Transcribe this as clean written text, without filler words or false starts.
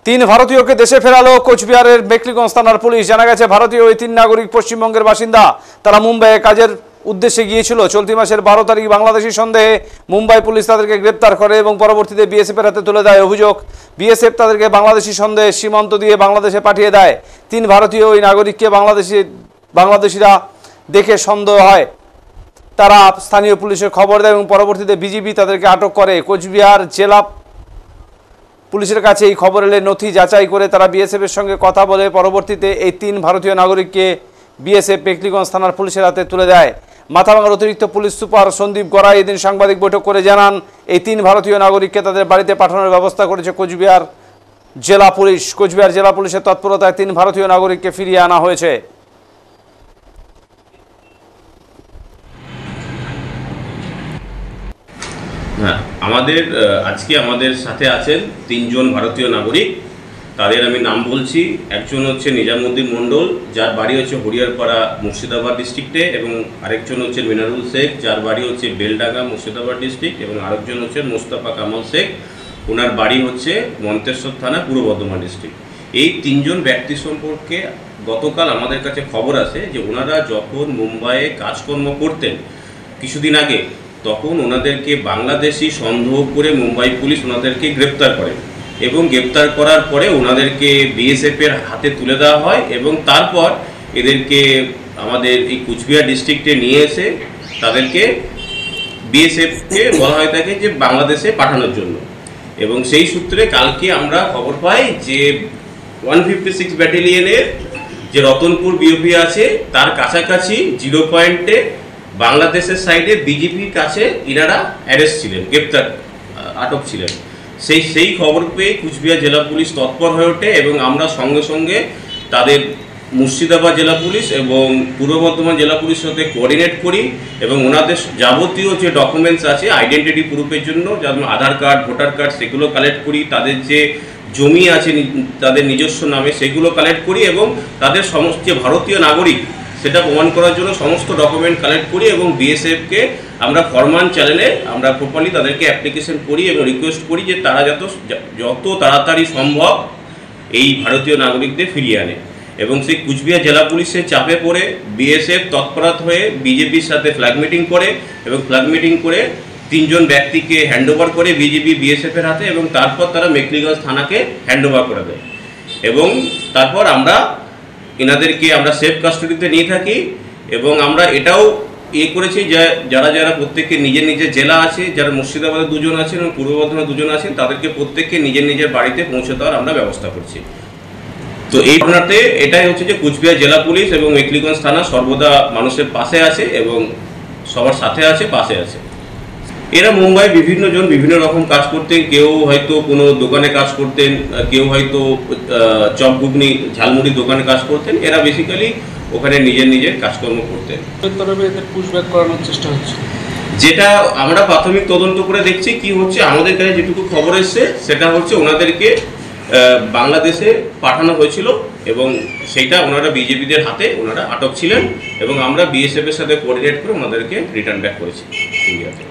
তিন ভারতীয়কে দেশে ফেরালো কোচবিহারের মেকলিগঞ্জ থানার পুলিশ। জানা গেছে ভারতীয় ওই তিন নাগরিক পশ্চিমবঙ্গের বাসিন্দা। তারা মুম্বাইয়ে কাজের উদ্দেশ্যে গিয়েছিল। চলতি মাসের 12 তারিখ বাংলাদেশি সন্দেহে মুম্বাই পুলিশ তাদেরকে গ্রেপ্তার করে এবং পরবর্তীতে বিএসএফের হাতে তুলে দেয়। অভিযোগ, বিএসএফ তাদেরকে বাংলাদেশি সন্দেহে সীমান্ত দিয়ে বাংলাদেশে পাঠিয়ে দেয়। তিন ভারতীয় ওই নাগরিককে বাংলাদেশিরা দেখে সন্দেহ হয়। তারা স্থানীয় পুলিশের খবর দেয় এবং পরবর্তীতে বিজিবি তাদেরকে আটক করে। কোচবিহার জেলা পুলিশের কাছে এই খবর এলে নথি যাচাই করে তারা বিএসএফের সঙ্গে কথা বলে পরবর্তীতে এই তিন ভারতীয় নাগরিককে বিএসএফ মেকলিগঞ্জ থানার পুলিশের হাতে তুলে দেয়। মাথাভাঙার অতিরিক্ত পুলিশ সুপার সন্দীপ গড়াই এদিন সাংবাদিক বৈঠক করে জানান, এই তিন ভারতীয় নাগরিককে তাদের বাড়িতে পাঠানোর ব্যবস্থা করেছে কোচবিহার জেলা পুলিশ। কোচবিহার জেলা পুলিশের তৎপরতায় তিন ভারতীয় নাগরিককে ফিরিয়ে আনা হয়েছে। হ্যাঁ, আজকে আমাদের সাথে আছেন তিনজন ভারতীয় নাগরিক। তাদের আমি নাম বলছি। একজন হচ্ছে নিজামুদ্দিন মণ্ডল, যার বাড়ি হচ্ছে হরিয়ারপাড়া মুর্শিদাবাদ ডিস্ট্রিক্টে, এবং আরেকজন হচ্ছে মিনারুল শেখ, যার বাড়ি হচ্ছে বেলডাঙ্গা মুর্শিদাবাদ ডিস্ট্রিক্ট, এবং আরেকজন হচ্ছে মোস্তফা কামাল শেখ, ওনার বাড়ি হচ্ছে মন্তেশ্বর থানা পূর্ব বর্ধমান ডিস্ট্রিক্ট। এই তিনজন ব্যক্তি সম্পর্কে গতকাল আমাদের কাছে খবর আসে যে ওনারা যখন মুম্বাইয়ে কাজকর্ম করতেন কিছুদিন আগে, তখন ওনাদেরকে বাংলাদেশি সন্দেহ করে মুম্বাই পুলিশ ওনাদেরকে গ্রেপ্তার করে এবং গ্রেপ্তার করার পরে ওনাদেরকে বিএসএফের হাতে তুলে দেওয়া হয় এবং তারপর এদেরকে আমাদের এই কুচবিহার ডিস্ট্রিক্টে নিয়ে এসে তাদেরকে বিএসএফকে বলা হয়ে থাকে যে বাংলাদেশে পাঠানোর জন্য। এবং সেই সূত্রে কালকে আমরা খবর পাই যে 156 ব্যাটালিয়নের যে রতনপুর বিওপি আছে তার কাছাকাছি 0 পয়েন্টে বাংলাদেশের সাইডে বিজেপির কাছে ইনারা অ্যারেস্ট ছিলেন, গ্রেপ্তার আটক ছিলেন। সেই খবর পেয়ে কুচবিহার জেলা পুলিশ তৎপর হয়ে ওঠে এবং আমরা সঙ্গে সঙ্গে তাদের মুর্শিদাবাদ জেলা পুলিশ এবং পূর্ব বর্ধমান জেলা পুলিশের সাথে কোঅর্ডিনেট করি এবং ওনাদের যাবতীয় যে ডকুমেন্টস আছে আইডেন্টিটি প্রুফের জন্য, যেমন আধার কার্ড, ভোটার কার্ড, সেগুলো কালেক্ট করি। তাদের যে জমি আছে তাদের নিজস্ব নামে সেগুলো কালেক্ট করি এবং তাদের সমস্ত যে ভারতীয় নাগরিক সেটা প্রমাণ করার জন্য সমস্ত ডকুমেন্ট কালেক্ট করি এবং বিএসএফকে আমরা ফরমান চ্যানেলে আমরা প্রপারলি তাদেরকে অ্যাপ্লিকেশন করি এবং রিকোয়েস্ট করি যে তারা যত তাড়াতাড়ি সম্ভব এই ভারতীয় নাগরিকদের ফিরিয়ে আনে। এবং সেই কুচবিহার জেলা পুলিশের চাপে পড়ে বিএসএফ তৎপরতা হয়ে বিজেপির সাথে ফ্ল্যাগ মিটিং করে এবং ফ্ল্যাগ মিটিং করে তিনজন ব্যক্তিকে হ্যান্ডওভার করে বিজেপি বিএসএফের হাতে এবং তারপর তারা মেকলিগঞ্জ থানাকে হ্যান্ডওভার করে দেয়। এবং তারপর এনাদেরকে আমরা সেফ কাস্টডিতে নিয়ে থাকি এবং আমরা এটাও করেছি যে যারা প্রত্যেককে নিজের নিজের জেলা আছে, যারা মুর্শিদাবাদে দুজন আছেন এবং পূর্ব বর্ধমানে দুজন আছেন, তাদেরকে প্রত্যেককে নিজের নিজের বাড়িতে পৌঁছে দেওয়ার আমরা ব্যবস্থা করছি। তো এই ঘটনাতে এটাই হচ্ছে যে কুচবিহার জেলা পুলিশ এবং মেকলিগঞ্জ থানা সর্বদা মানুষের পাশে আছে এবং সবার সাথে আছে, পাশে আছে। এরা মুম্বাই বিভিন্ন জন বিভিন্ন রকম কাজ করতেন। কেউ হয়তো কোনো দোকানে কাজ করতেন, কেউ হয়তো চপ ঘুগনি ঝালমুড়ি দোকানে কাজ করতেন। এরা বেসিক্যালি ওখানে নিজের নিজের কাজকর্ম করতেন। পুশব্যাক করানোর চেষ্টা হচ্ছে, যেটা আমরা প্রাথমিক তদন্ত করে দেখছি কি হচ্ছে। আমাদের কাছে যেটুকু খবর এসছে সেটা হচ্ছে ওনাদেরকে বাংলাদেশে পাঠানো হয়েছিল এবং সেইটা ওনারা বিজেপিদের হাতে ওনারা আটক ছিলেন এবং আমরা বিএসএফের সাথে কোঅর্ডিনেট করে ওনাদেরকে রিটার্ন ব্যাক করেছি ইন্ডিয়াতে।